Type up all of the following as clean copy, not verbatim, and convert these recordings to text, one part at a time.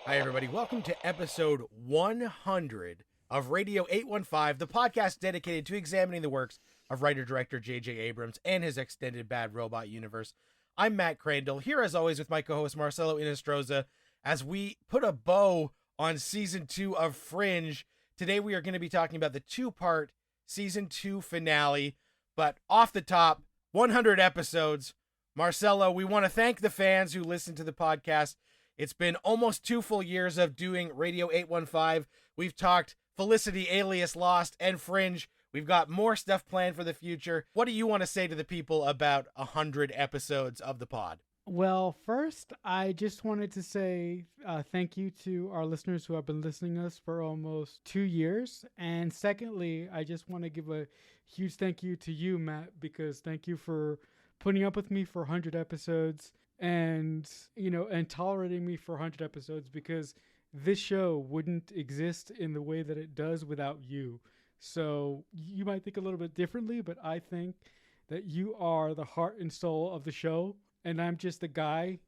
Hi, everybody. Welcome to episode 100 of Radio 815, the podcast dedicated to examining the works of writer-director J.J. Abrams and his extended Bad Robot universe. I'm Matt Crandall, here as always with my co-host Marcelo Inestroza, as we put a bow on Season 2 of Fringe. Today we are going to be talking about the two-part Season 2 finale, but off the top, 100 episodes. Marcelo, we want to thank the fans who listen to the podcast. It's been almost 2 full years of doing Radio 815. We've talked Felicity, Alias, Lost, and Fringe. We've got more stuff planned for the future. What do you want to say to the people about 100 episodes of the pod? Well, first, I just wanted to say thank you to our listeners who have been listening to us for almost 2 years. And secondly, I just want to give a huge thank you to you, Matt, because thank you for putting up with me for 100 episodes and tolerating me for 100 episodes, because this show wouldn't exist in the way that it does without you. So you might think a little bit differently, but I think that you are the heart and soul of the show, and I'm just the guy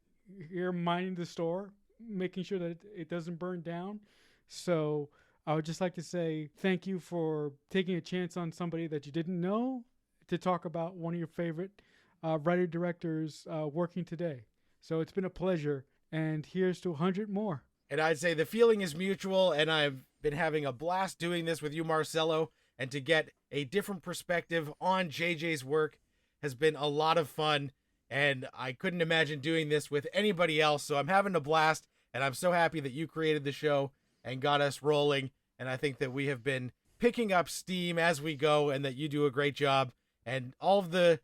here minding the store, making sure that it doesn't burn down. So I would just like to say thank you for taking a chance on somebody that you didn't know to talk about one of your favorite writer-directors working today. So it's been a pleasure, and here's to 100 more. And I'd say the feeling is mutual, and I've been having a blast doing this with you, Marcelo, and to get a different perspective on JJ's work has been a lot of fun, and I couldn't imagine doing this with anybody else, so I'm having a blast, and I'm so happy that you created the show and got us rolling, and I think that we have been picking up steam as we go, and that you do a great job, and all of the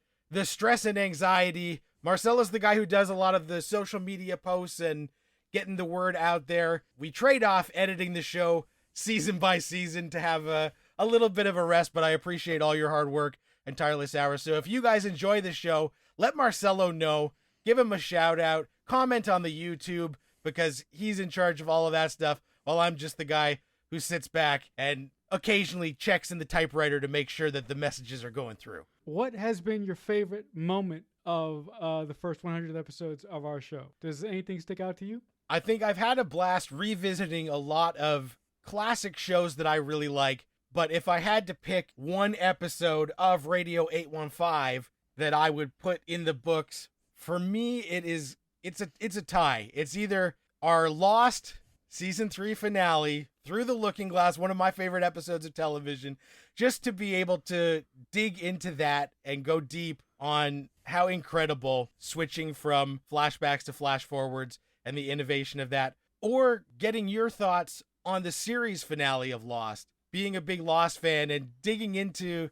stress and anxiety. Marcelo's the guy who does a lot of the social media posts and getting the word out there. We trade off editing the show season by season to have a little bit of a rest, but I appreciate all your hard work and tireless hours. So if you guys enjoy the show, let Marcelo know, give him a shout out, comment on the YouTube, because he's in charge of all of that stuff, while I'm just the guy who sits back and occasionally checks in the typewriter to make sure that the messages are going through. What has been your favorite moment of the first 100 episodes of our show? Does anything stick out to you? I think I've had a blast revisiting a lot of classic shows that I really like, but if I had to pick one episode of Radio 815 that I would put in the books, for me it's a tie. It's either our Lost Season 3 finale, Through the Looking Glass, one of my favorite episodes of television, just to be able to dig into that and go deep on how incredible switching from flashbacks to flash forwards and the innovation of that, or getting your thoughts on the series finale of Lost, being a big Lost fan and digging into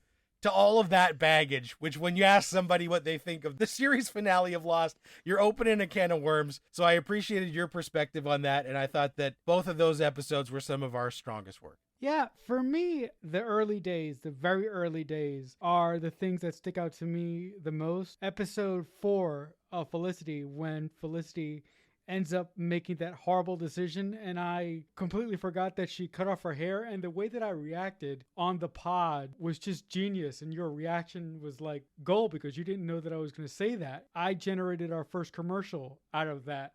all of that baggage, which when you ask somebody what they think of the series finale of Lost, you're opening a can of worms. So I appreciated your perspective on that, and I thought that both of those episodes were some of our strongest work. Yeah, for me, the early days, the very early days, are the things that stick out to me the most. Episode 4 of Felicity, when Felicity ends up making that horrible decision, and I completely forgot that she cut off her hair, and the way that I reacted on the pod was just genius, and your reaction was like gold because you didn't know that I was going to say that. I generated our first commercial out of that.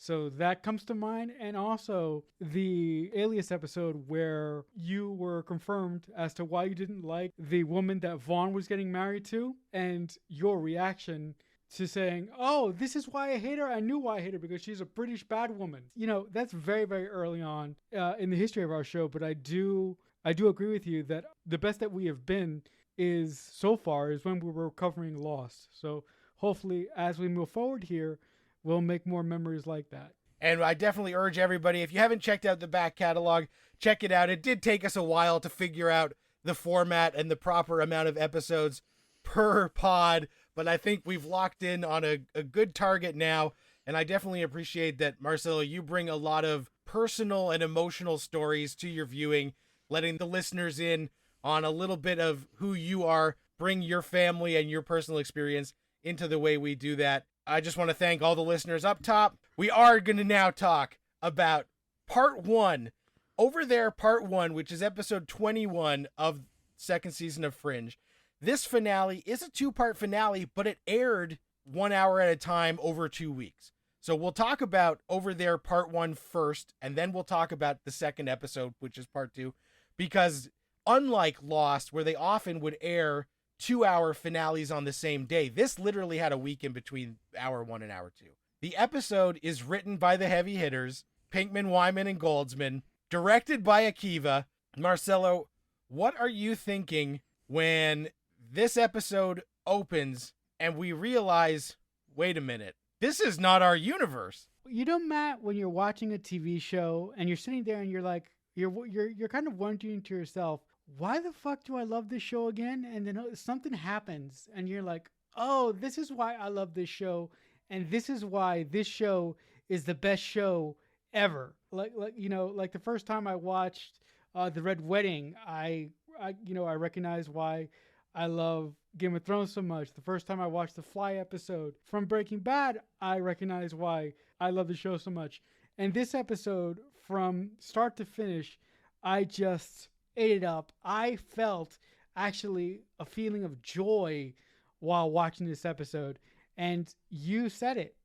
So that comes to mind. And also the Alias episode where you were confirmed as to why you didn't like the woman that Vaughn was getting married to, and your reaction to saying, oh, this is why I hate her. I knew why I hate her, because she's a British bad woman. That's very, very early on in the history of our show. But I do agree with you that the best that we have been so far is when we were covering Lost. So hopefully as we move forward here, we'll make more memories like that. And I definitely urge everybody, if you haven't checked out the back catalog, check it out. It did take us a while to figure out the format and the proper amount of episodes per pod, but I think we've locked in on a good target now. And I definitely appreciate that, Marcelo, you bring a lot of personal and emotional stories to your viewing, letting the listeners in on a little bit of who you are, bring your family and your personal experience into the way we do that. I just want to thank all the listeners up top. We are going to now talk about part 1 over there, part 1, which is episode 21 of second season of Fringe. This finale is a 2-part finale, but it aired 1 hour at a time over 2 weeks. So we'll talk about Over There Part 1 first, and then we'll talk about the second episode, which is Part 2, because unlike Lost, where they often would air 2-hour finales on the same day, this literally had a week in between hour 1 and hour 2. The episode is written by the heavy hitters, Pinkman, Wyman, and Goldsman, directed by Akiva. Marcelo, what are you thinking when this episode opens and we realize, wait a minute, this is not our universe? You know, Matt, when you're watching a TV show and you're sitting there and you're like, you're kind of wondering to yourself, why the fuck do I love this show again? And then something happens and you're like, oh, this is why I love this show. And this is why this show is the best show ever. Like the first time I watched The Red Wedding, I recognize why I love Game of Thrones so much. The first time I watched the Fly episode from Breaking Bad, I recognize why I love the show so much. And this episode, from start to finish, I just ate it up. I felt actually a feeling of joy while watching this episode. And you said it.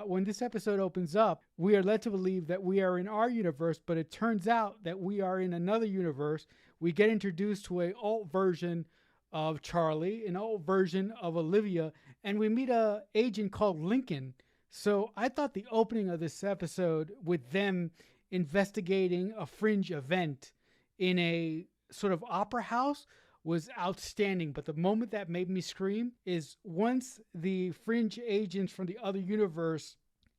When this episode opens up, we are led to believe that we are in our universe, but it turns out that we are in another universe. We get introduced to an alt version of Charlie, an old version of Olivia, and we meet a agent called Lincoln. So I thought the opening of this episode with them investigating a fringe event in a sort of opera house was outstanding. But the moment that made me scream is once the fringe agents from the other universe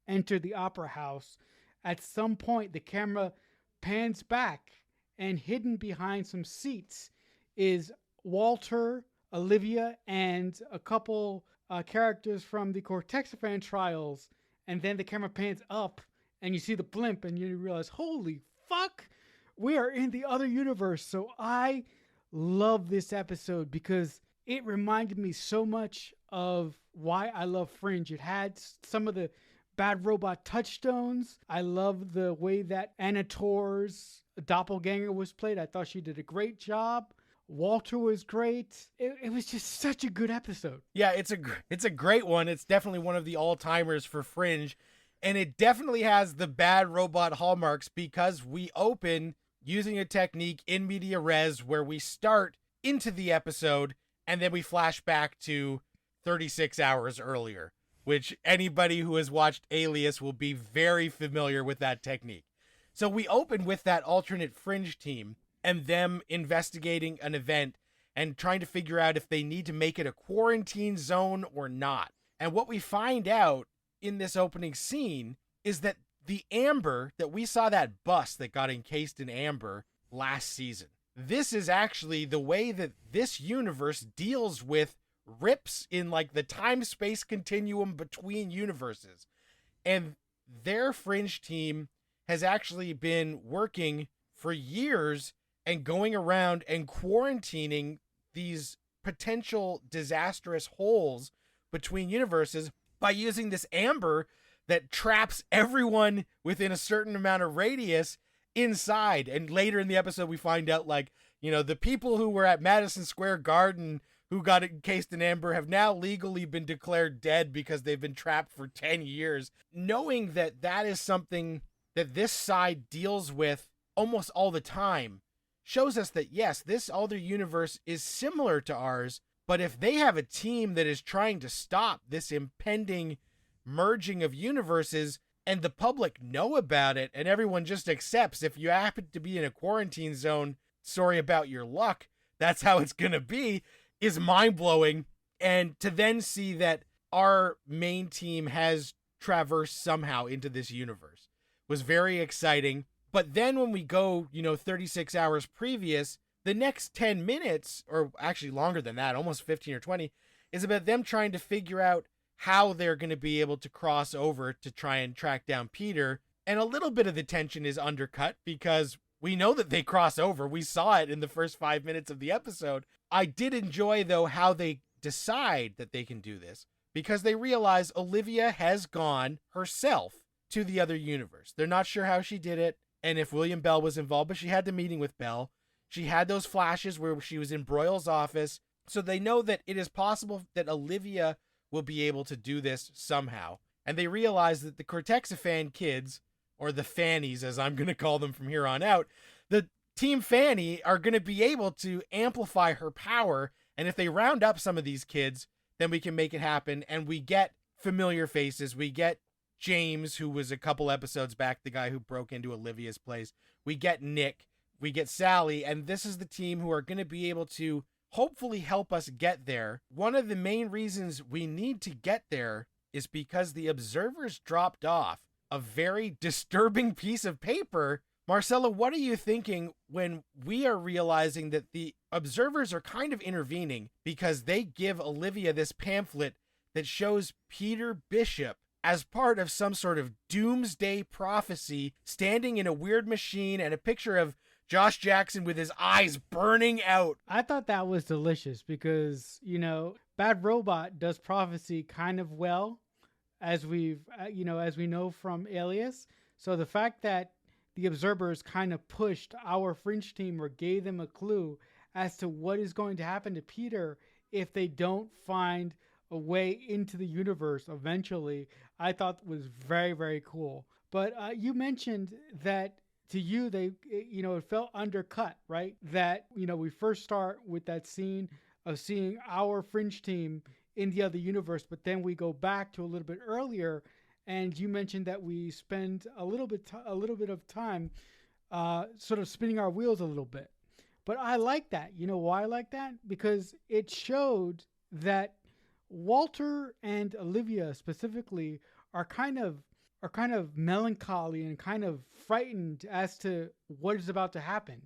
enter the opera house, at some point the camera pans back and hidden behind some seats is Walter, Olivia, and a couple characters from the Cortexiphan trials. And then the camera pans up and you see the blimp and you realize, holy fuck, we are in the other universe. So I love this episode because it reminded me so much of why I love Fringe. It had some of the Bad Robot touchstones. I love the way that Anna Tor's doppelganger was played. I thought she did a great job. Walter was great. It was just such a good episode. Yeah, it's a great one. It's definitely one of the all-timers for Fringe. And it definitely has the Bad Robot hallmarks because we open using a technique in media res where we start into the episode and then we flash back to 36 hours earlier, which anybody who has watched Alias will be very familiar with that technique. So we open with that alternate Fringe team and them investigating an event and trying to figure out if they need to make it a quarantine zone or not. And what we find out in this opening scene is that the amber that we saw, that bus that got encased in amber last season, this is actually the way that this universe deals with rips in like the time-space continuum between universes. And their Fringe team has actually been working for years and going around and quarantining these potential disastrous holes between universes by using this amber that traps everyone within a certain amount of radius inside. And later in the episode, we find out, like, the people who were at Madison Square Garden who got encased in amber have now legally been declared dead because they've been trapped for 10 years. Knowing that that is something that this side deals with almost all the time shows us that, yes, this other universe is similar to ours, but if they have a team that is trying to stop this impending merging of universes and the public know about it and everyone just accepts, if you happen to be in a quarantine zone, sorry about your luck, that's how it's going to be, is mind-blowing. And to then see that our main team has traversed somehow into this universe was very exciting. But then when we go, 36 hours previous, the next 10 minutes, or actually longer than that, almost 15 or 20, is about them trying to figure out how they're going to be able to cross over to try and track down Peter. And a little bit of the tension is undercut because we know that they cross over. We saw it in the first 5 minutes of the episode. I did enjoy, though, how they decide that they can do this because they realize Olivia has gone herself to the other universe. They're not sure how she did it and if William Bell was involved, but she had the meeting with Bell. She had those flashes where she was in Broyle's office. So they know that it is possible that Olivia will be able to do this somehow. and they realize that the Cortexiphan kids, or the Fannies as I'm going to call them from here on out, the Team Fanny are going to be able to amplify her power, and if they round up some of these kids, then we can make it happen, and we get familiar faces. We get James, who was a couple episodes back, the guy who broke into Olivia's place. We get Nick. We get Sally, and this is the team who are going to be able to hopefully help us get there. One of the main reasons we need to get there is because the observers dropped off a very disturbing piece of paper. Marcella, what are you thinking when we are realizing that the observers are kind of intervening because they give Olivia this pamphlet that shows Peter Bishop as part of some sort of doomsday prophecy, standing in a weird machine, and a picture of Josh Jackson with his eyes burning out. I thought that was delicious because, Bad Robot does prophecy kind of well, as we know from Alias. So the fact that the observers kind of pushed our fringe team or gave them a clue as to what is going to happen to Peter if they don't find a way into the universe eventually, I thought was very, very cool. But you mentioned that to you, it felt undercut, right? That, we first start with that scene of seeing our fringe team in the other universe, but then we go back to a little bit earlier, and you mentioned that we spend a little bit of time sort of spinning our wheels a little bit. But I like that. You know why I like that? Because it showed that Walter and Olivia specifically are kind of melancholy and kind of frightened as to what is about to happen,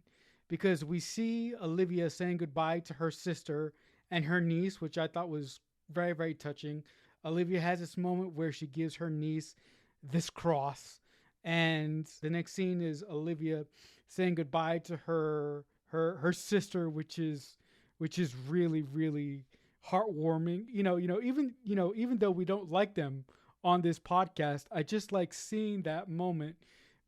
because we see Olivia saying goodbye to her sister and her niece, which I thought was very, very touching. Olivia has this moment where she gives her niece this cross, and the next scene is Olivia saying goodbye to her sister, which is really, really heartwarming. Even though we don't like them on this podcast, I just like seeing that moment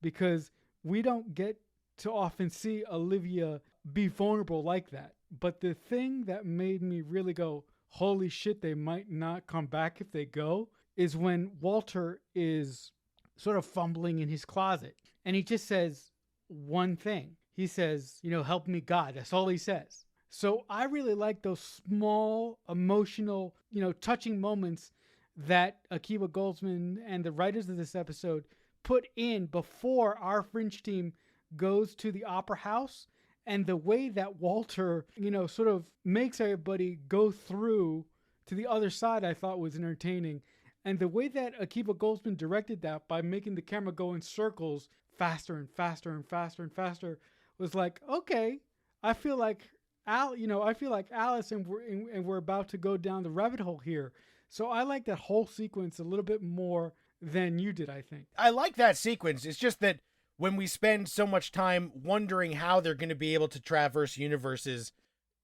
because we don't get to often see Olivia be vulnerable like that. But the thing that made me really go, holy shit, they might not come back if they go, is when Walter is sort of fumbling in his closet and he just says one thing. He says, help me God. That's all he says. So I really like those small, emotional, touching moments that Akiva Goldsman and the writers of this episode put in before our fringe team goes to the opera house. And the way that Walter, sort of makes everybody go through to the other side, I thought was entertaining. And the way that Akiva Goldsman directed that by making the camera go in circles faster and faster and faster and faster was like, okay, I feel like Alice and we're about to go down the rabbit hole here. So I like that whole sequence a little bit more than you did, I think. I like that sequence. It's just that when we spend so much time wondering how they're going to be able to traverse universes,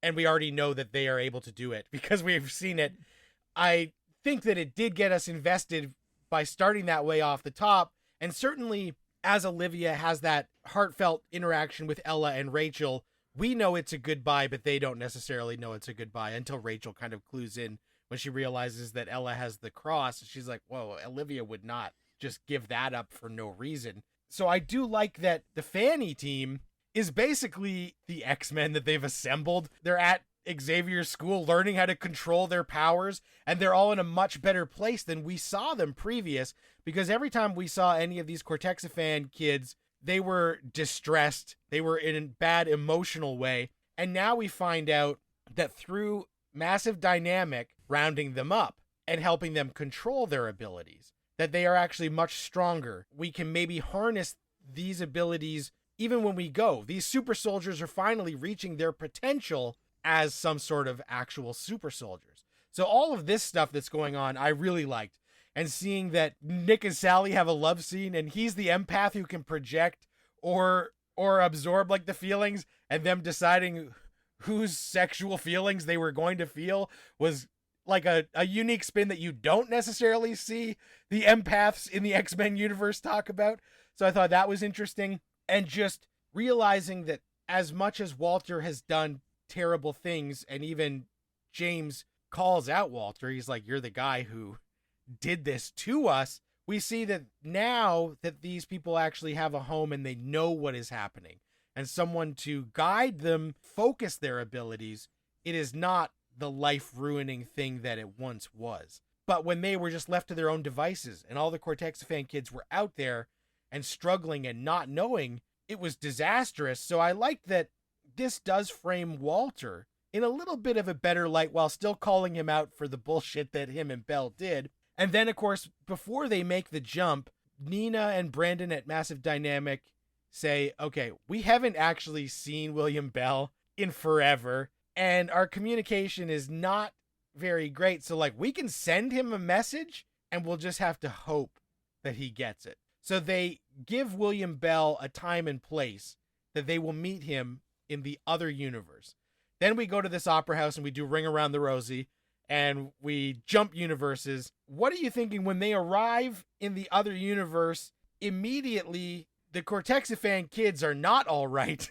and we already know that they are able to do it because we've seen it, I think that it did get us invested by starting that way off the top. And certainly as Olivia has that heartfelt interaction with Ella and Rachel, we know it's a goodbye, but they don't necessarily know it's a goodbye until Rachel kind of clues in when she realizes that Ella has the cross. She's like, whoa, Olivia would not just give that up for no reason. So I do like that the Fanny team is basically the X-Men that they've assembled. They're at Xavier's school learning how to control their powers, and they're all in a much better place than we saw them previous, because every time we saw any of these Cortexiphan kids, they were distressed. They were in a bad emotional way. And now we find out that through massive dynamic rounding them up and helping them control their abilities, that they are actually much stronger. We can maybe harness these abilities even when we go. These super soldiers are finally reaching their potential as some sort of actual super soldiers. So all of this stuff that's going on, I really liked. And seeing that Nick and Sally have a love scene, and he's the empath who can project or absorb like the feelings, and them deciding whose sexual feelings they were going to feel was like a unique spin that you don't necessarily see the empaths in the X-Men universe talk about. So I thought that was interesting. And just realizing that as much as Walter has done terrible things, and even James calls out Walter, he's like, you're the guy who did this to us. We see that now that these people actually have a home and they know what is happening and someone to guide them, focus their abilities, it is not the life-ruining thing that it once was. But when they were just left to their own devices and all the Cortexiphan kids were out there and struggling and not knowing, it was disastrous. So I like that this does frame Walter in a little bit of a better light while still calling him out for the bullshit that him and Belle did. And then, of course, before they make the jump, Nina and Brandon at Massive Dynamic say, okay, we haven't actually seen William Bell in forever, and our communication is not very great. So, like, we can send him a message, and we'll just have to hope that he gets it. So they give William Bell a time and place that they will meet him in the other universe. Then we go to this opera house and we do Ring Around the Rosie, and we jump universes. What are you thinking when they arrive in the other universe? Immediately, the Cortexiphan kids are not all right.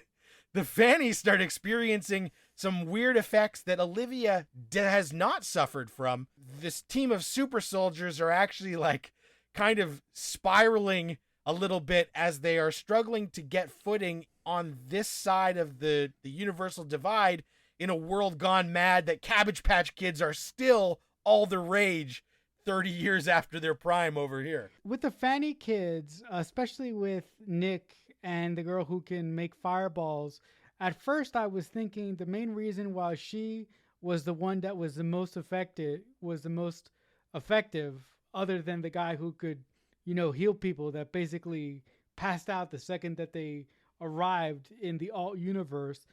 The Fannies start experiencing some weird effects that Olivia has not suffered from. This team of super soldiers are actually like kind of spiraling a little bit as they are struggling to get footing on this side of the universal divide in a world gone mad that Cabbage Patch Kids are still all the rage 30 years after their prime over here. With the Fanny kids, especially with Nick and the girl who can make fireballs, at first I was thinking the main reason why she was the one that was the most affected, was the most effective, other than the guy who could, heal people that basically passed out the second that they arrived in the alt universe.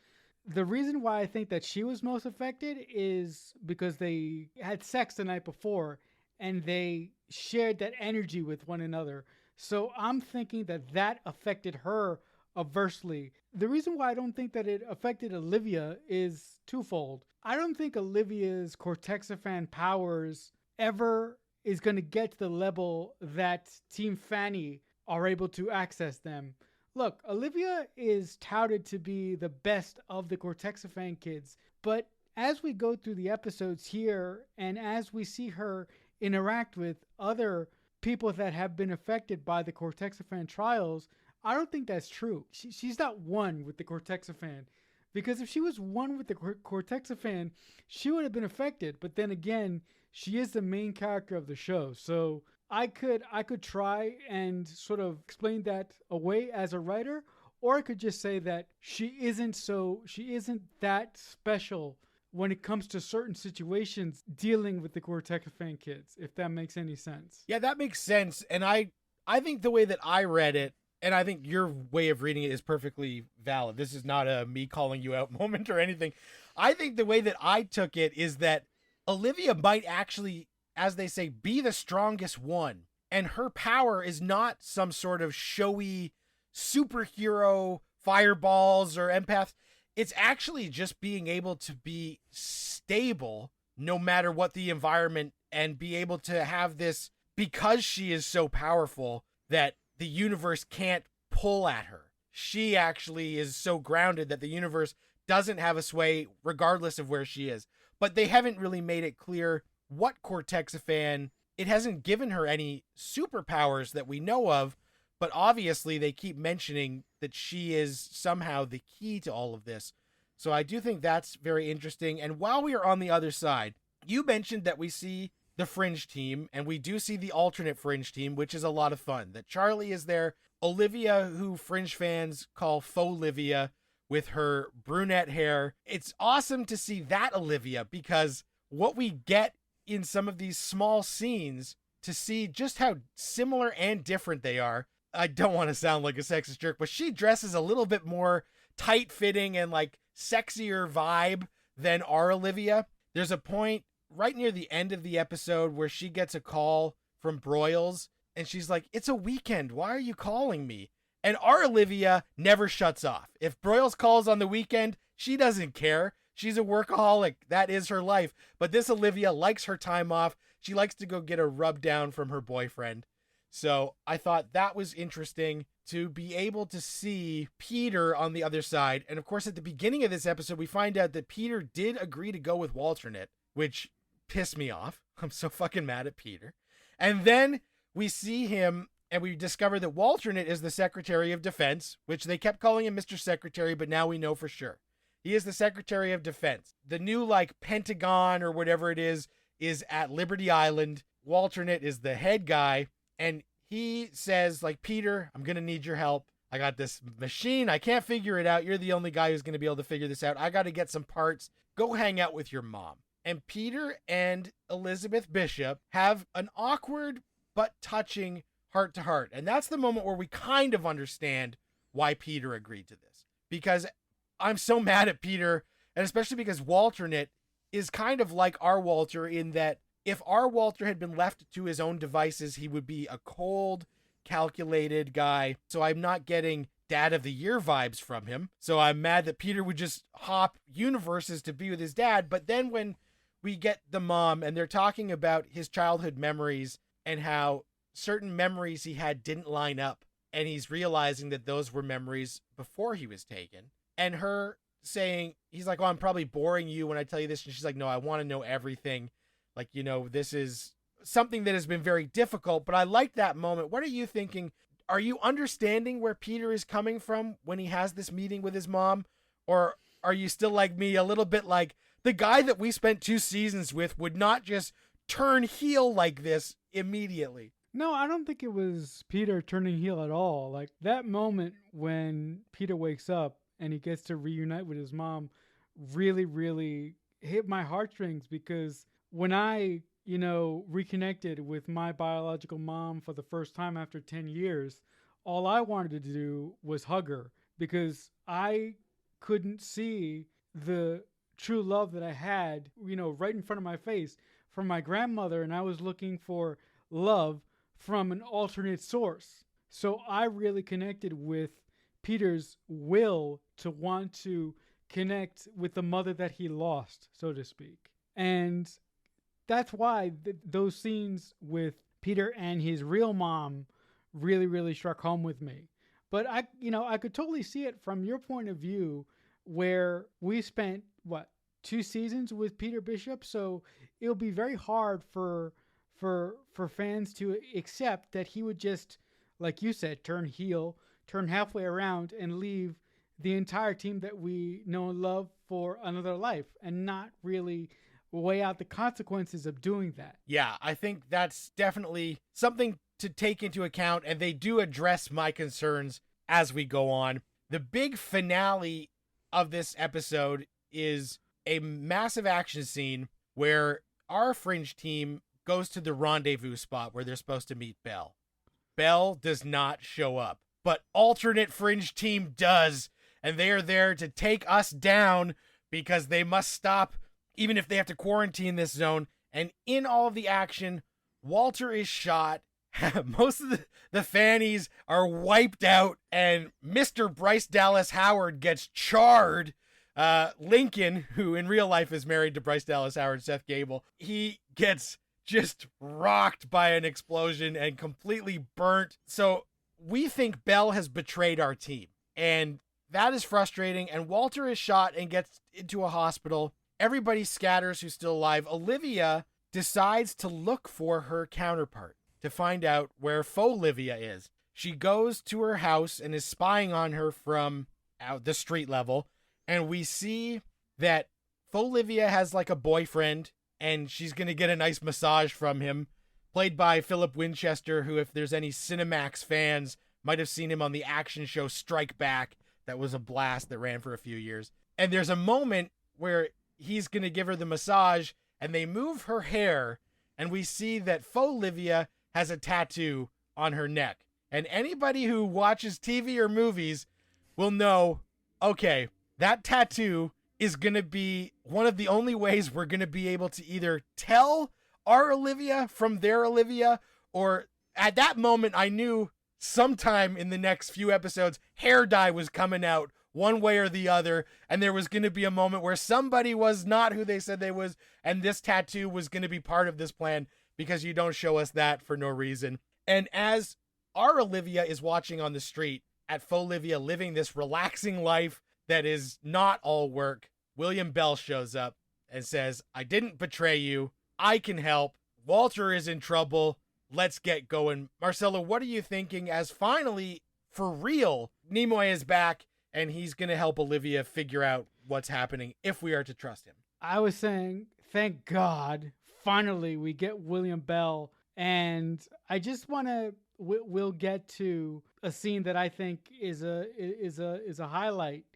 The reason why I think that she was most affected is because they had sex the night before and they shared that energy with one another. So I'm thinking that affected her adversely. The reason why I don't think that it affected Olivia is twofold. I don't think Olivia's Cortexiphan powers ever is going to get to the level that Team Fanny are able to access them. Look, Olivia is touted to be the best of the Cortexiphan kids, but as we go through the episodes here and as we see her interact with other people that have been affected by the Cortexiphan trials, I don't think that's true. She's not one with the Cortexiphan, because if she was one with the Cortexiphan, she would have been affected. But then again, she is the main character of the show, so I could try and sort of explain that away as a writer, or I could just say that she isn't that special when it comes to certain situations dealing with the Cortexiphan kids, if that makes any sense. Yeah, that makes sense. And I think the way that I read it, and I think your way of reading it is perfectly valid. This is not a me calling you out moment or anything. I think the way that I took it is that Olivia might actually, as they say, be the strongest one. And her power is not some sort of showy superhero fireballs or empaths. It's actually just being able to be stable no matter what the environment, and be able to have this, because she is so powerful that the universe can't pull at her. She actually is so grounded that the universe doesn't have a sway regardless of where she is. But they haven't really made it clear what Cortexiphan, it hasn't given her any superpowers that we know of, but obviously they keep mentioning that she is somehow the key to all of this. So I do think that's very interesting. And while we are on the other side, you mentioned that we see the Fringe team, and we do see the alternate Fringe team, which is a lot of fun. That Charlie is there, Olivia, who Fringe fans call Faux-Livia, with her brunette hair. It's awesome to see that Olivia, because what we get in some of these small scenes to see just how similar and different they are. I don't want to sound like a sexist jerk, but she dresses a little bit more tight-fitting and like sexier vibe than our Olivia. There's a point right near the end of the episode where she gets a call from Broyles and she's like, "It's a weekend. Why are you calling me?" And our Olivia never shuts off. If Broyles calls on the weekend, she doesn't care. She's a workaholic. That is her life. But this Olivia likes her time off. She likes to go get a rub down from her boyfriend. So I thought that was interesting to be able to see Peter on the other side. And of course, at the beginning of this episode, we find out that Peter did agree to go with Walternate, which pissed me off. I'm so fucking mad at Peter. And then we see him and we discover that Walternate is the Secretary of Defense, which they kept calling him Mr. Secretary, but now we know for sure. He is the Secretary of Defense. The new, Pentagon or whatever it is at Liberty Island. Walternate is the head guy, and he says, Peter, I'm going to need your help. I got this machine. I can't figure it out. You're the only guy who's going to be able to figure this out. I got to get some parts. Go hang out with your mom. And Peter and Elizabeth Bishop have an awkward but touching heart-to-heart. And that's the moment where we kind of understand why Peter agreed to this. Because I'm so mad at Peter, and especially because Walternate is kind of like our Walter in that if our Walter had been left to his own devices, he would be a cold, calculated guy. So I'm not getting Dad of the Year vibes from him. So I'm mad that Peter would just hop universes to be with his dad. But then when we get the mom and they're talking about his childhood memories and how certain memories he had didn't line up, and he's realizing that those were memories before he was taken, and her saying, he's like, oh, I'm probably boring you when I tell you this. And she's like, no, I want to know everything. This is something that has been very difficult, but I like that moment. What are you thinking? Are you understanding where Peter is coming from when he has this meeting with his mom? Or are you still like me, a little bit like the guy that we spent 2 seasons with would not just turn heel like this immediately? No, I don't think it was Peter turning heel at all. That moment when Peter wakes up and he gets to reunite with his mom really, really hit my heartstrings, because when I, reconnected with my biological mom for the first time after 10 years, all I wanted to do was hug her, because I couldn't see the true love that I had, right in front of my face from my grandmother, and I was looking for love from an alternate source. So I really connected with Peter's will to want to connect with the mother that he lost, so to speak. And that's why those scenes with Peter and his real mom really, really struck home with me. But I could totally see it from your point of view, where we spent 2 seasons with Peter Bishop, so it'll be very hard for fans to accept that he would just, like you said, turn heel, turn halfway around, and leave the entire team that we know and love for another life, and not really weigh out the consequences of doing that. Yeah, I think that's definitely something to take into account, and they do address my concerns as we go on. The big finale of this episode is a massive action scene where our Fringe team goes to the rendezvous spot where they're supposed to meet Belle. Belle does not show up, but alternate Fringe team does, and they are there to take us down because they must stop, even if they have to quarantine this zone. And in all of the action, Walter is shot. Most of the fannies are wiped out, and Mr. Bryce Dallas Howard gets charred. Lincoln, who in real life is married to Bryce Dallas Howard, Seth Gable, he gets just rocked by an explosion and completely burnt. So we think Belle has betrayed our team, and that is frustrating. And Walter is shot and gets into a hospital. Everybody scatters who's still alive. Olivia decides to look for her counterpart to find out where faux Olivia is. She goes to her house and is spying on her from out the street level. And we see that faux Olivia has a boyfriend, and she's going to get a nice massage from him, played by Philip Winchester, who, if there's any Cinemax fans, might have seen him on the action show Strike Back. That was a blast that ran for a few years. And there's a moment where he's going to give her the massage, and they move her hair, and we see that faux Olivia has a tattoo on her neck. And anybody who watches TV or movies will know, okay, that tattoo is going to be one of the only ways we're going to be able to either tell our Olivia from their Olivia, or at that moment I knew sometime in the next few episodes, hair dye was coming out one way or the other, and there was going to be a moment where somebody was not who they said they was, and this tattoo was going to be part of this plan, because you don't show us that for no reason. And as our Olivia is watching on the street at faux Olivia living this relaxing life that is not all work, William Bell shows up and says, I didn't betray you. I can help. Walter is in trouble. let's get going. Marcelo, what are you thinking as finally, for real, Nimoy is back and he's going to help Olivia figure out what's happening if we are to trust him? I was saying, thank God, finally we get William Bell, and I just want to. We'll get to a scene that I think is a highlight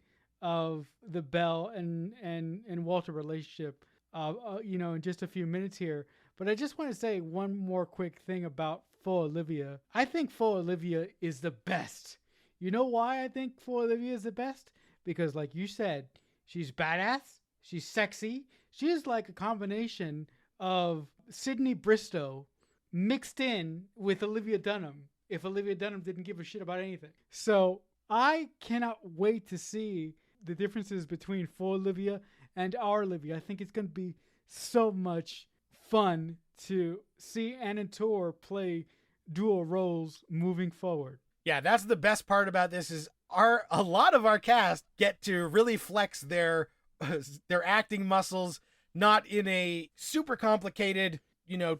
of the Bell and Walter relationship. In just a few minutes here. But I just want to say one more quick thing about For Olivia. I think For Olivia is the best. You know why I think For Olivia is the best? Because, like you said, she's badass, she's sexy, she's like a combination of Sydney Bristow mixed in with Olivia Dunham, if Olivia Dunham didn't give a shit about anything. So I cannot wait to see the differences between For Olivia and Our Olivia. I think it's going to be so much fun to see Anna and Tor play dual roles moving forward. Yeah, that's the best part about this is a lot of our cast get to really flex their acting muscles, not in a super complicated,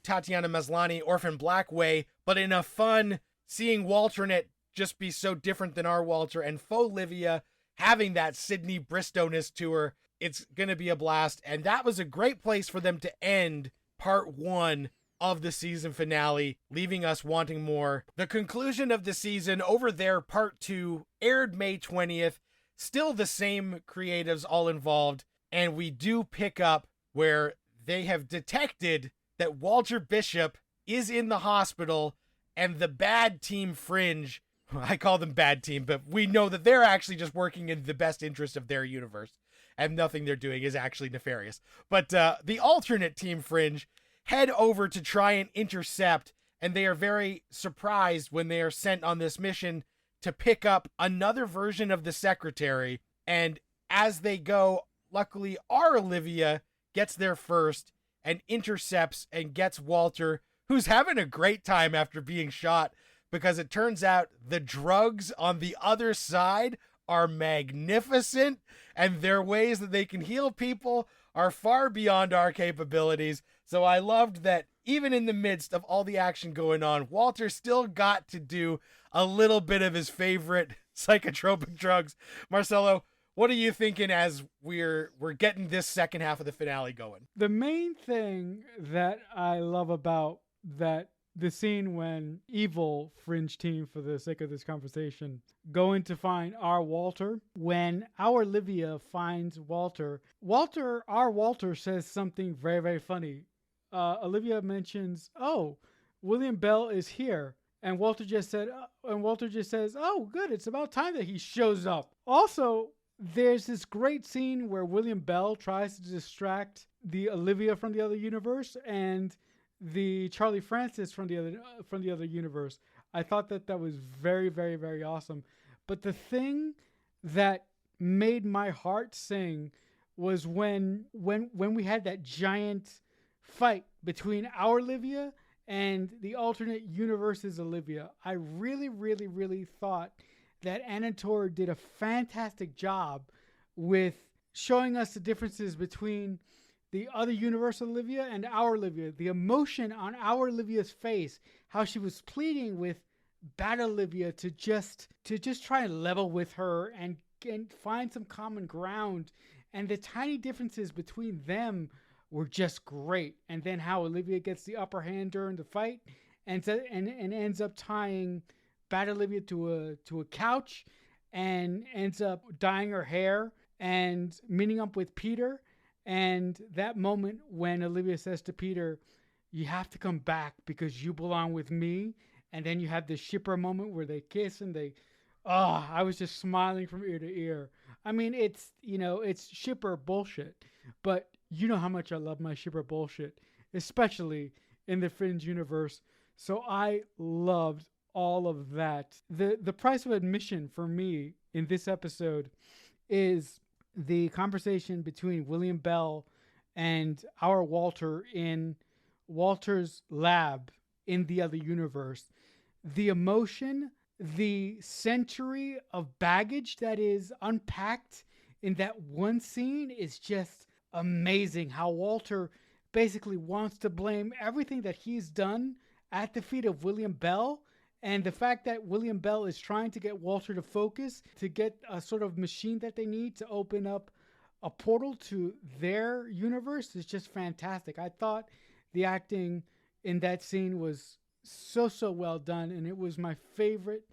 Tatiana Maslany, Orphan Black way, but in a fun, seeing Walternate just be so different than our Walter, and Faux Olivia having that Sydney Bristowness to her. It's going to be a blast, and that was a great place for them to end part 1 of the season finale, leaving us wanting more. The conclusion of the season over there, part 2, aired May 20th. Still the same creatives all involved, and we do pick up where they have detected that Walter Bishop is in the hospital, and the bad team Fringe, I call them bad team, but we know that they're actually just working in the best interest of their universe, and nothing they're doing is actually nefarious. But the alternate team Fringe head over to try and intercept, and they are very surprised when they are sent on this mission to pick up another version of the secretary. And as they go, luckily our Olivia gets there first and intercepts and gets Walter, who's having a great time after being shot, because it turns out the drugs on the other side are magnificent, and their ways that they can heal people are far beyond our capabilities. So I loved that even in the midst of all the action going on, Walter still got to do a little bit of his favorite psychotropic drugs. Marcelo, what are you thinking as we're getting this second half of the finale going? The main thing that I love about the scene when evil Fringe team, for the sake of this conversation, going to find our Walter. When our Olivia finds Walter, our Walter says something very, very funny. Olivia mentions, "Oh, William Bell is here," and Walter just says, "Oh, good, it's about time that he shows up." Also, there's this great scene where William Bell tries to distract the Olivia from the other universe and the Charlie Francis from the other universe. I thought that was very, very, very awesome. But the thing that made my heart sing was when we had that giant fight between our Olivia and the alternate universe's Olivia. I really, really, really thought that Anna Tor did a fantastic job with showing us the differences between the other universe Olivia and our Olivia. The emotion on our Olivia's face, how she was pleading with bad Olivia to just try and level with her and find some common ground. And the tiny differences between them were just great. And then how Olivia gets the upper hand during the fight and ends up tying bad Olivia to a couch and ends up dyeing her hair and meeting up with Peter. And that moment when Olivia says to Peter, "You have to come back because you belong with me." And then you have this shipper moment where they kiss and I was just smiling from ear to ear. I mean, it's shipper bullshit, but you know how much I love my shipper bullshit, especially in the Fringe universe. So I loved all of that. The price of admission for me in this episode is the conversation between William Bell and our Walter in Walter's lab in the other universe. The emotion, the century of baggage that is unpacked in that one scene is just amazing. How Walter basically wants to blame everything that he's done at the feet of William Bell. And the fact that William Bell is trying to get Walter to focus, to get a sort of machine that they need to open up a portal to their universe is just fantastic. I thought the acting in that scene was so well done, and it was my favorite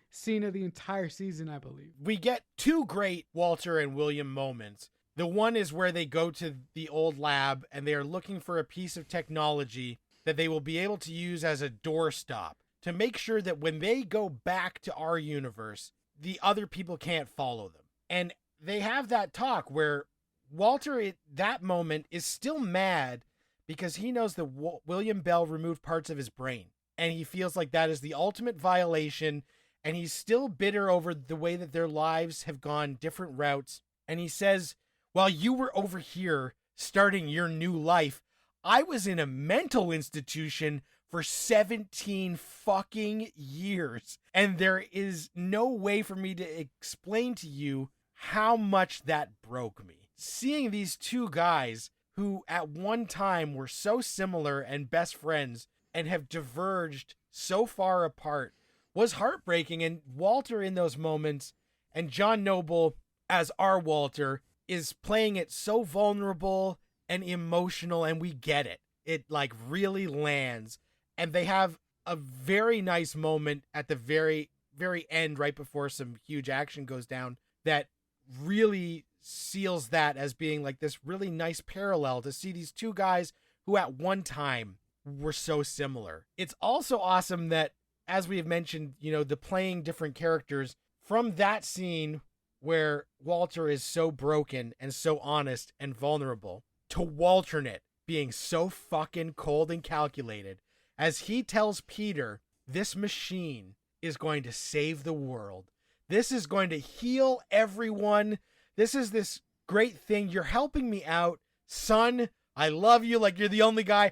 scene of the entire season, I believe. We get two great Walter and William moments. The one is where they go to the old lab and they are looking for a piece of technology that they will be able to use as a doorstop to make sure that when they go back to our universe, the other people can't follow them. And they have that talk where Walter at that moment is still mad because he knows that William Bell removed parts of his brain. And he feels like that is the ultimate violation. And he's still bitter over the way that their lives have gone different routes. And he says, while you were over here starting your new life, I was in a mental institution for 17 fucking years. And there is no way for me to explain to you how much that broke me. Seeing these two guys who at one time were so similar and best friends and have diverged so far apart was heartbreaking. And Walter in those moments, and John Noble as our Walter, is playing it so vulnerable and emotional, and we get it. It like really lands. And they have a very nice moment at the very end, right before some huge action goes down, that really seals that as being like this really nice parallel to see these two guys who at one time were so similar. It's also awesome that, as we have mentioned, you know, the playing different characters from that scene where Walter is so broken and so honest and vulnerable, to Walternate being so fucking cold and calculated as he tells Peter, this machine is going to save the world. This is going to heal everyone. This is this great thing. You're helping me out, son. I love you like you're the only guy.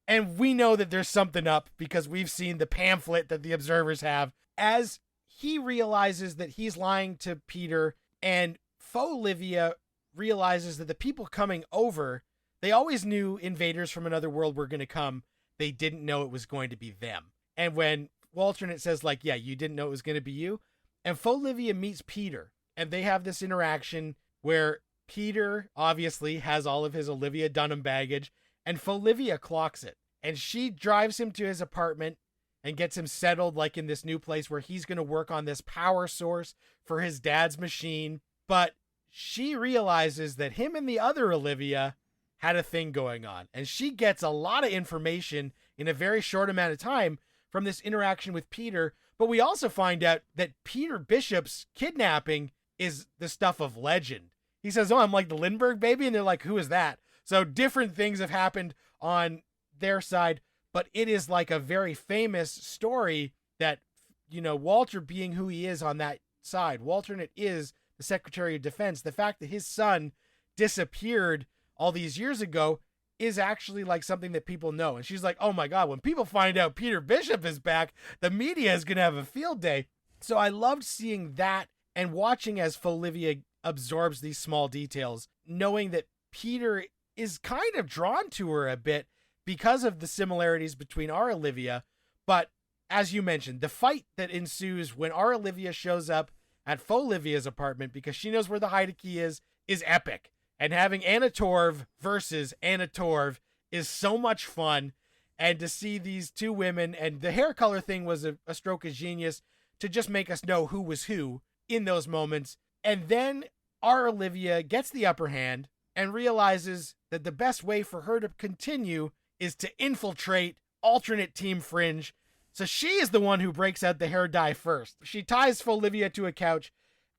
And we know that there's something up because we've seen the pamphlet that the observers have. As he realizes that he's lying to Peter, and Faux Livia realizes that the people coming over, they always knew invaders from another world were going to come. They didn't know it was going to be them. And when Walternate says, like, yeah, you didn't know it was going to be you. And Faux Livia meets Peter, and they have this interaction where Peter obviously has all of his Olivia Dunham baggage, and Faux Livia clocks it. And she drives him to his apartment and gets him settled like in this new place where he's going to work on this power source for his dad's machine. But she realizes that him and the other Olivia had a thing going on. And she gets a lot of information in a very short amount of time from this interaction with Peter. But we also find out that Peter Bishop's kidnapping is the stuff of legend. He says, oh, I'm like the Lindbergh baby. And they're like, who is that? So different things have happened on their side, but it is like a very famous story that, you know, Walter being who he is on that side, Walternate is the Secretary of Defense. The fact that his son disappeared all these years ago is actually like something that people know. And she's like, oh my God, when people find out Peter Bishop is back, the media is going to have a field day. So I loved seeing that and watching as Olivia absorbs these small details, knowing that Peter is kind of drawn to her a bit because of the similarities between our Olivia. But as you mentioned, the fight that ensues when our Olivia shows up at Faux Livia's apartment because she knows where the hide key is epic. And having Anna Torv versus Anna Torv is so much fun. And to see these two women, and the hair color thing was a stroke of genius to just make us know who was who in those moments. And then our Olivia gets the upper hand and realizes that the best way for her to continue is to infiltrate alternate Team Fringe. So she is the one who breaks out the hair dye first. She ties Olivia to a couch,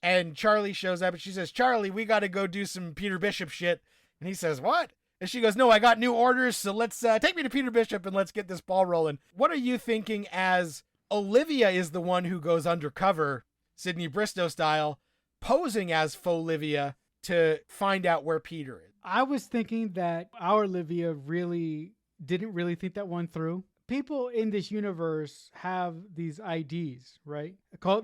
and Charlie shows up and she says, Charlie, we got to go do some Peter Bishop shit. And he says, what? And she goes, no, I got new orders. So let's take me to Peter Bishop and let's get this ball rolling. What are you thinking as Olivia is the one who goes undercover, Sydney Bristow style, posing as Faux Livia to find out where Peter is? I was thinking that our Olivia didn't really think that one through. People in this universe have these IDs, right?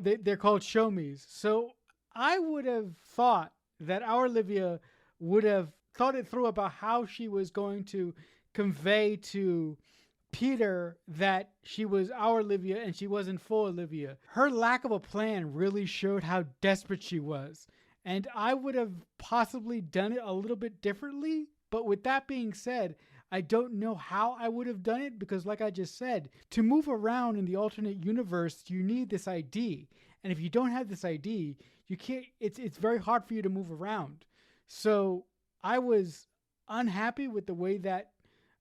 They're called show me's. So I would have thought that our Olivia would have thought it through about how she was going to convey to Peter that she was our Olivia and she wasn't full Olivia. Her lack of a plan really showed how desperate she was. And I would have possibly done it a little bit differently. But with that being said, I don't know how I would have done it because, like I just said, to move around in the alternate universe, you need this ID. And if you don't have this ID, you can't. It's very hard for you to move around. So I was unhappy with the way that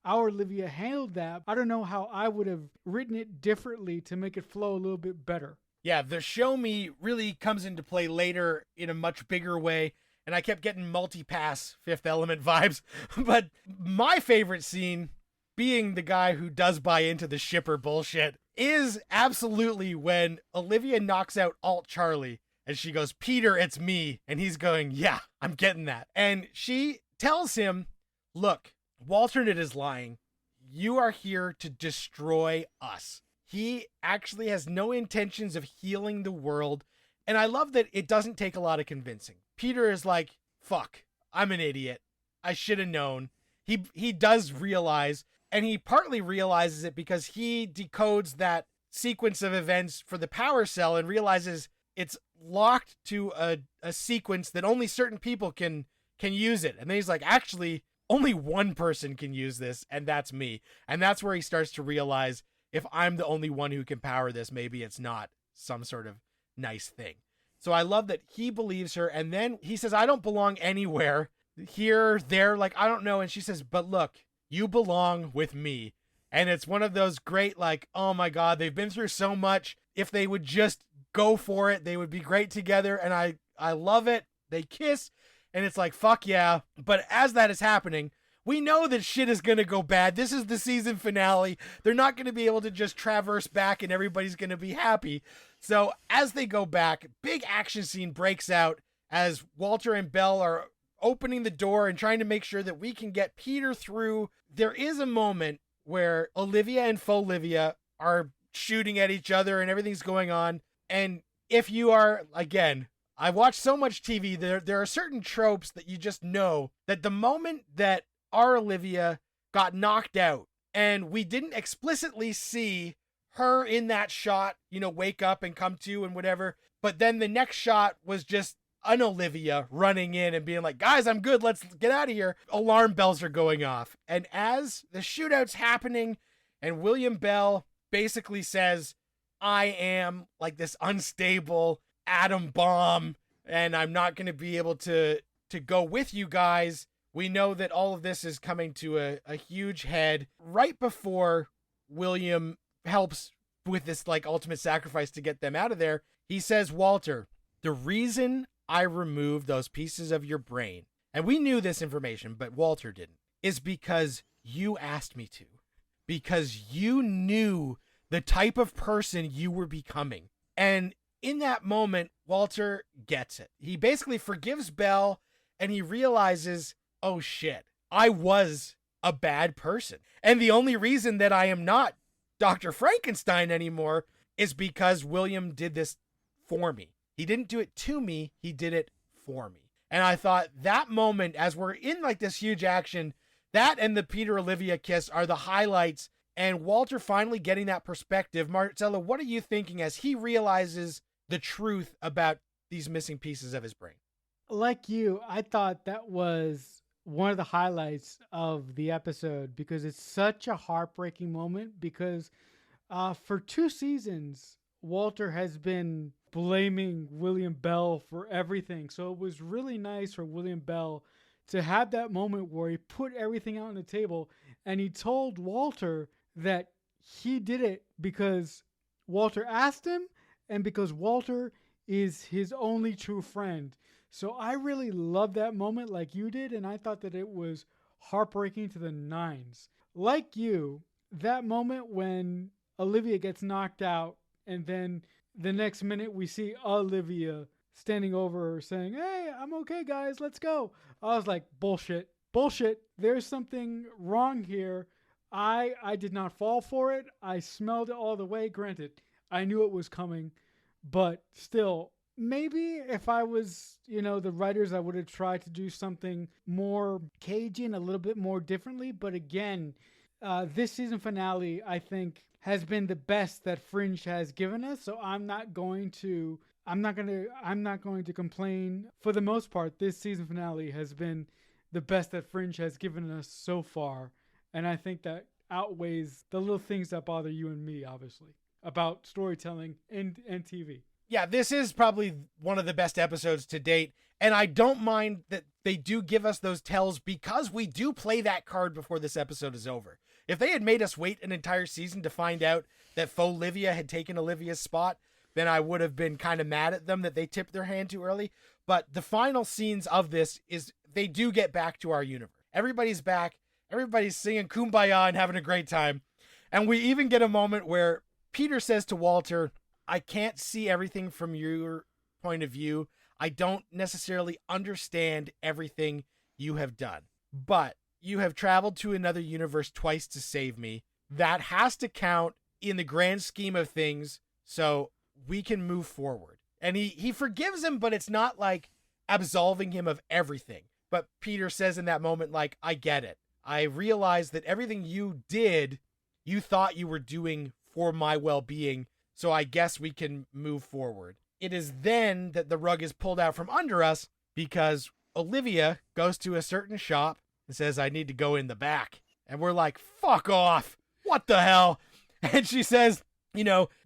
our Olivia handled that. I don't know how I would have written it differently to make it flow a little bit better. Yeah, the show me really comes into play later in a much bigger way. And I kept getting multi-pass Fifth Element vibes. But my favorite scene, being the guy who does buy into the shipper bullshit, is absolutely when Olivia knocks out Alt Charlie. And she goes, Peter, it's me. And he's going, yeah, I'm getting that. And she tells him, look, Walternate is lying. You are here to destroy us. He actually has no intentions of healing the world. And I love that it doesn't take a lot of convincing. Peter is like, fuck, I'm an idiot. I should have known. He does realize, and he partly realizes it because he decodes that sequence of events for the power cell and realizes it's locked to a sequence that only certain people can use it. And then he's like, actually, only one person can use this, and that's me. And that's where he starts to realize, if I'm the only one who can power this, maybe it's not some sort of nice thing. So I love that he believes her. And then he says, I don't belong anywhere. Here, there, like, I don't know. And she says, but look, you belong with me. And it's one of those great, like, oh my God, they've been through so much. If they would just go for it, they would be great together. And I love it. They kiss. And it's like, fuck yeah. But as that is happening, we know that shit is going to go bad. This is the season finale. They're not going to be able to just traverse back and everybody's going to be happy. So as they go back, big action scene breaks out as Walter and Belle are opening the door and trying to make sure that we can get Peter through. There is a moment where Olivia and Faux Olivia are shooting at each other and everything's going on. And if you are, again, I watch so much TV, there are certain tropes that you just know that the moment that our Olivia got knocked out and we didn't explicitly see her in that shot, you know, wake up and come to and whatever. But then the next shot was just an Olivia running in and being like, guys, I'm good. Let's get out of here. Alarm bells are going off. And as the shootout's happening and William Bell basically says, I am like this unstable atom bomb and I'm not going to be able to go with you guys. We know that all of this is coming to a huge head right before William helps with this like ultimate sacrifice to get them out of there. He says, Walter, the reason I removed those pieces of your brain, and we knew this information, but Walter didn't, is because you asked me to, because you knew the type of person you were becoming. And in that moment, Walter gets it. He basically forgives Belle and he realizes, oh shit, I was a bad person. And the only reason that I am not Dr. Frankenstein anymore is because William did this for me. He didn't do it to me, he did it for me. And I thought that moment, as we're in like this huge action, that and the Peter Olivia kiss are the highlights, and Walter finally getting that perspective. Marcelo, what are you thinking as he realizes the truth about these missing pieces of his brain? Like you, I thought that was one of the highlights of the episode because it's such a heartbreaking moment because for 2 seasons, Walter has been blaming William Bell for everything. So it was really nice for William Bell to have that moment where he put everything out on the table and he told Walter that he did it because Walter asked him and because Walter is his only true friend. So I really loved that moment like you did, and I thought that it was heartbreaking to the nines. Like you, that moment when Olivia gets knocked out and then the next minute we see Olivia standing over her saying, hey, I'm okay, guys, let's go. I was like, bullshit. There's something wrong here. I did not fall for it. I smelled it all the way. Granted, I knew it was coming, but still, maybe if I was, the writers, I would have tried to do something more cagey and a little bit more differently. But again, this season finale, I think, has been the best that Fringe has given us. So I'm not going to complain. For the most part, this season finale has been the best that Fringe has given us so far. And I think that outweighs the little things that bother you and me, obviously, about storytelling and TV. Yeah, this is probably one of the best episodes to date. And I don't mind that they do give us those tells because we do play that card before this episode is over. If they had made us wait an entire season to find out that Faux Livia had taken Olivia's spot, then I would have been kind of mad at them that they tipped their hand too early. But the final scenes of this is they do get back to our universe. Everybody's back. Everybody's singing Kumbaya and having a great time. And we even get a moment where Peter says to Walter, I can't see everything from your point of view. I don't necessarily understand everything you have done, but you have traveled to another universe twice to save me. That has to count in the grand scheme of things, so we can move forward. And he forgives him, but it's not like absolving him of everything. But Peter says in that moment, like, I get it. I realize that everything you did, you thought you were doing for my well-being, so I guess we can move forward. It is then that the rug is pulled out from under us because Olivia goes to a certain shop and says, I need to go in the back. And we're like, fuck off. What the hell? And she says,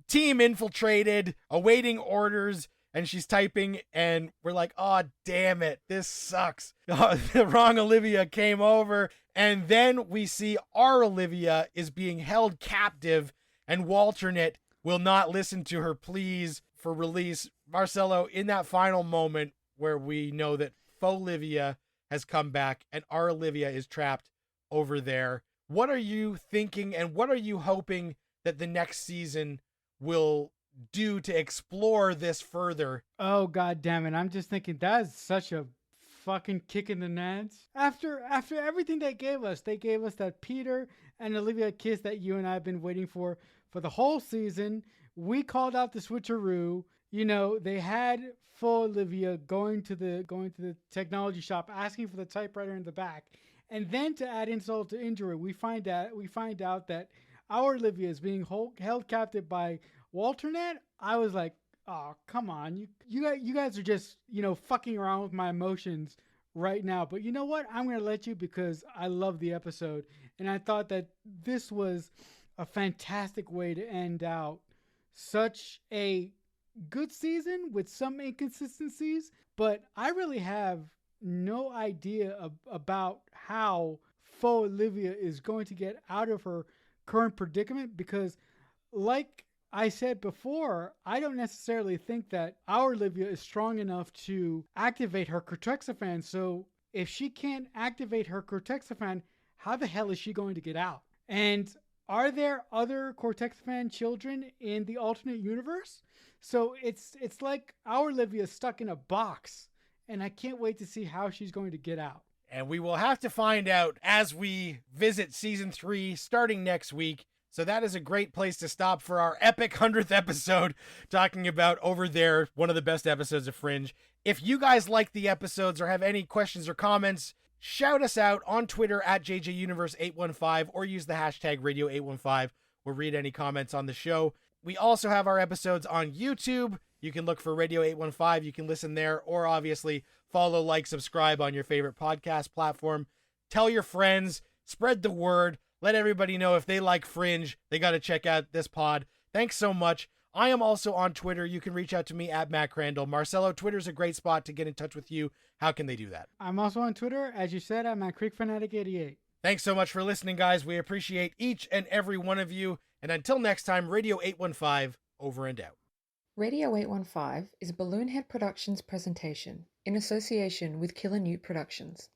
team infiltrated, awaiting orders. And she's typing and we're like, oh, damn it. This sucks. The wrong Olivia came over. And then we see our Olivia is being held captive and Walternate will not listen to her pleas for release. Marcelo, in that final moment where we know that Faux Olivia has come back and our Olivia is trapped over there, what are you thinking and what are you hoping that the next season will do to explore this further? Oh, God damn it. I'm just thinking that is such a fucking kick in the nads. After everything they gave us that Peter and Olivia kiss that you and I have been waiting for the whole season. We called out the switcheroo. They had Faux Olivia going to the technology shop asking for the typewriter in the back. And then to add insult to injury, we find out that our Olivia is being held captive by Walternate. I was like, oh, come on. You guys are just, fucking around with my emotions right now. But you know what? I'm going to let you because I love the episode. And I thought that this was a fantastic way to end out such a good season with some inconsistencies. But I really have no idea about how Faux Olivia is going to get out of her current predicament because, like I said before, I don't necessarily think that our Olivia is strong enough to activate her cortexiphan. So if she can't activate her cortexiphan, how the hell is she going to get out? And are there other cortexiphan children in the alternate universe? So it's like our Olivia is stuck in a box, and I can't wait to see how she's going to get out. And we will have to find out as we visit season 3 starting next week. So that is a great place to stop for our epic 100th episode, talking about Over There, one of the best episodes of Fringe. If you guys like the episodes or have any questions or comments, shout us out on Twitter at JJUniverse815 or use the hashtag Radio815. We'll read any comments on the show. We also have our episodes on YouTube. You can look for Radio 815. You can listen there, or obviously follow, like, subscribe on your favorite podcast platform. Tell your friends, spread the word. Let everybody know if they like Fringe, they got to check out this pod. Thanks so much. I am also on Twitter. You can reach out to me at Matt Crandall. Marcelo, Twitter's a great spot to get in touch with you. How can they do that? I'm also on Twitter. As you said, I'm at CreekFanatic88. Thanks so much for listening, guys. We appreciate each and every one of you. And until next time, Radio 815, over and out. Radio 815 is a Balloonhead Productions presentation in association with Killer Newt Productions.